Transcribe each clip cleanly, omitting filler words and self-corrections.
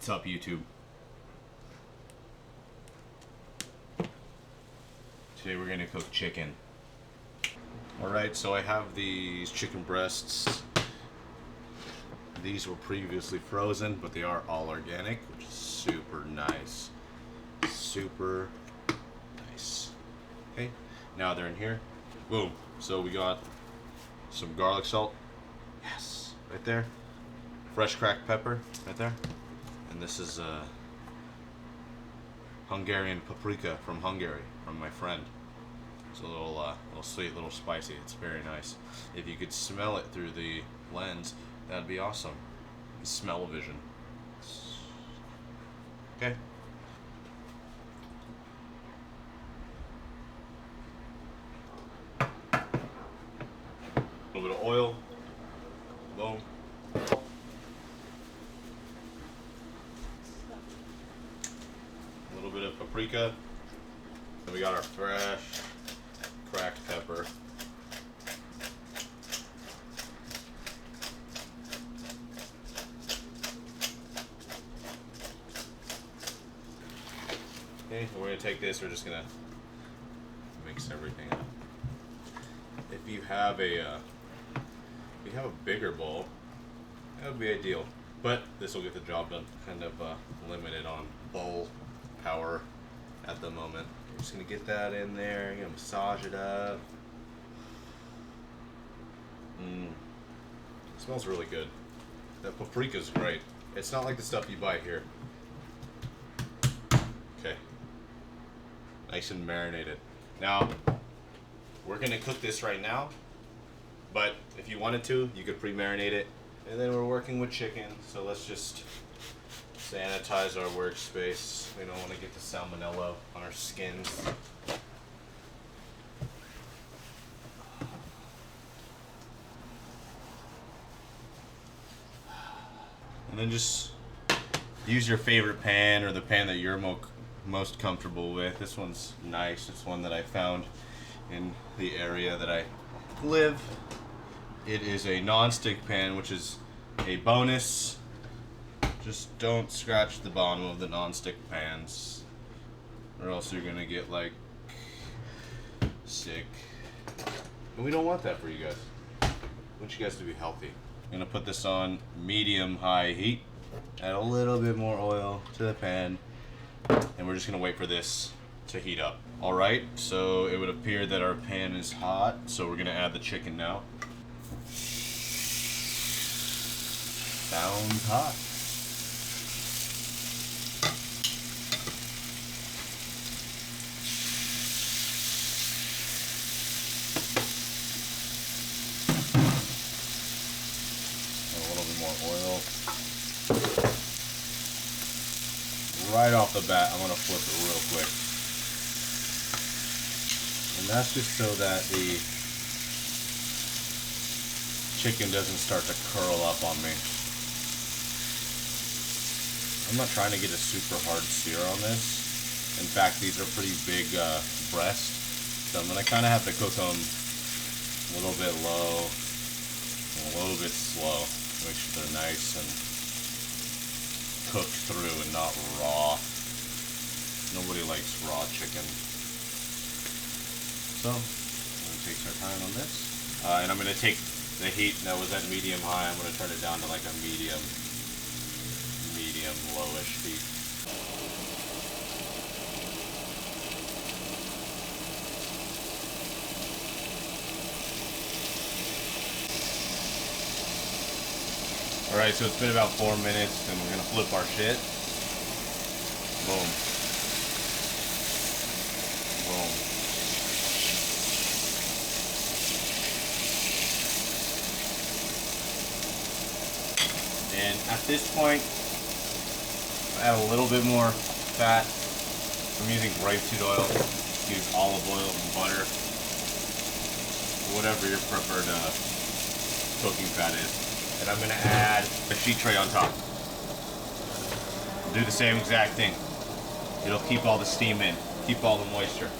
What's up, YouTube? Today we're gonna cook chicken. Alright, so I have these chicken breasts. These were previously frozen, but they are all organic, which is super nice. Super nice. Okay, now they're in here. Boom. So we got some garlic salt. Yes, right there. Fresh cracked pepper, right there. And this is Hungarian Paprika from Hungary, from my friend. It's a little sweet, a little spicy. It's very nice. If you could smell it through the lens, that'd be awesome. Smell-o-vision. Okay. A little bit of oil. Boom. A little bit of paprika. Then we got our fresh cracked pepper. Okay, we're gonna take this. We're just gonna mix everything up. If you have a bigger bowl, that would be ideal. But this will get the job done. Kind of limited on bowl power at the moment. I'm just gonna get that in there. Gonna massage it up. It smells really good. That paprika is great. It's not like the stuff you buy here. Okay. Nice and marinated. Now, we're gonna cook this right now. But if you wanted to, you could pre-marinate it. And then we're working with chicken, so let's just sanitize our workspace. We don't want to get the salmonella on our skins. And then just use your favorite pan or the pan that you're most comfortable with. This one's nice. It's one that I found in the area that I live. It is a non-stick pan, which is a bonus. Just don't scratch the bottom of the non-stick pans, or else you're gonna get like sick. And we don't want that for you guys. We want you guys to be healthy. I'm gonna put this on medium-high heat. Add a little bit more oil to the pan, and we're just gonna wait for this to heat up. All right, so it would appear that our pan is hot, so we're gonna add the chicken now. Sounds hot. A little bit more oil. Right off the bat, I'm gonna flip it real quick. And that's just so that the chicken doesn't start to curl up on me. I'm not trying to get a super hard sear on this. In fact, these are pretty big breasts, so I'm gonna kind of have to cook them a little bit low, and a little bit slow, make sure they're nice and cooked through and not raw. Nobody likes raw chicken. So, I'm gonna take our time on this, and I'm gonna take the heat that was at medium-high. I'm gonna turn it down to like a medium lowish heat. Alright, so it's been about 4 minutes and we're gonna flip our shit. Boom. Boom. And at this point, add a little bit more fat. I'm using grapeseed oil. Use olive oil and butter. Whatever your preferred cooking fat is. And I'm going to add a sheet tray on top. Do the same exact thing. It'll keep all the steam in, keep all the moisture.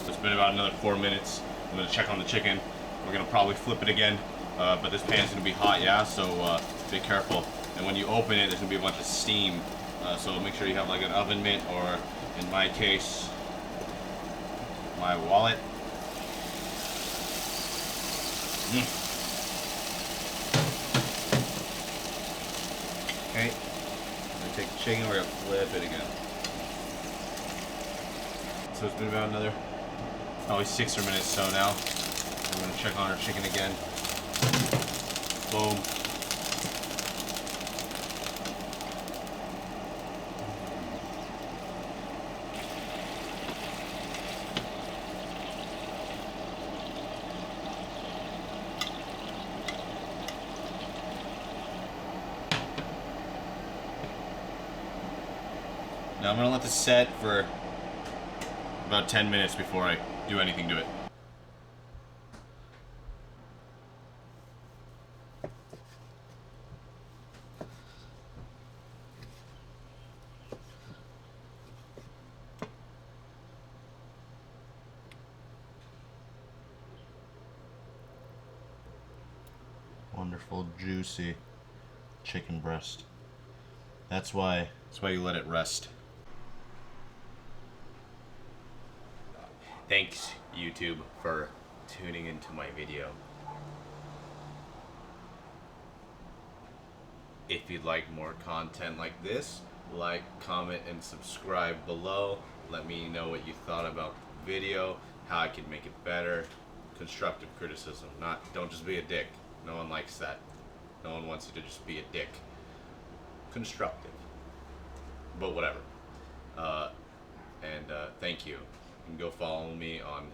It's been about another 4 minutes. I'm going to check on the chicken. We're going to probably flip it again, but this pan's going to be hot, yeah, so be careful. And when you open it, there's going to be a bunch of steam So make sure you have like an oven mitt, or in my case, my wallet. Okay, I'm gonna take the chicken, we're gonna flip it again. So it's been about another, probably 6 or minutes so now. We're gonna check on our chicken again. Boom. Now I'm gonna let this set for about 10 minutes before I do anything to it. Wonderful, juicy chicken breast. That's why you let it rest. Thanks, YouTube, for tuning into my video. If you'd like more content like this, like, comment, and subscribe below. Let me know what you thought about the video, how I could make it better. Constructive criticism, don't just be a dick. No one likes that. No one wants you to just be a dick. Constructive. But whatever. Thank you. You can go follow me on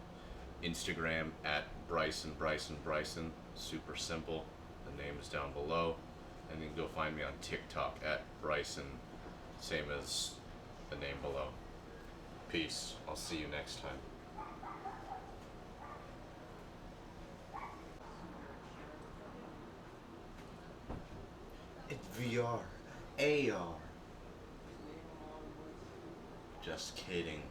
Instagram at Brycen. Super simple. The name is down below. And you can go find me on TikTok at Brycen. Same as the name below. Peace. I'll see you next time. It's VR. AR. Just kidding.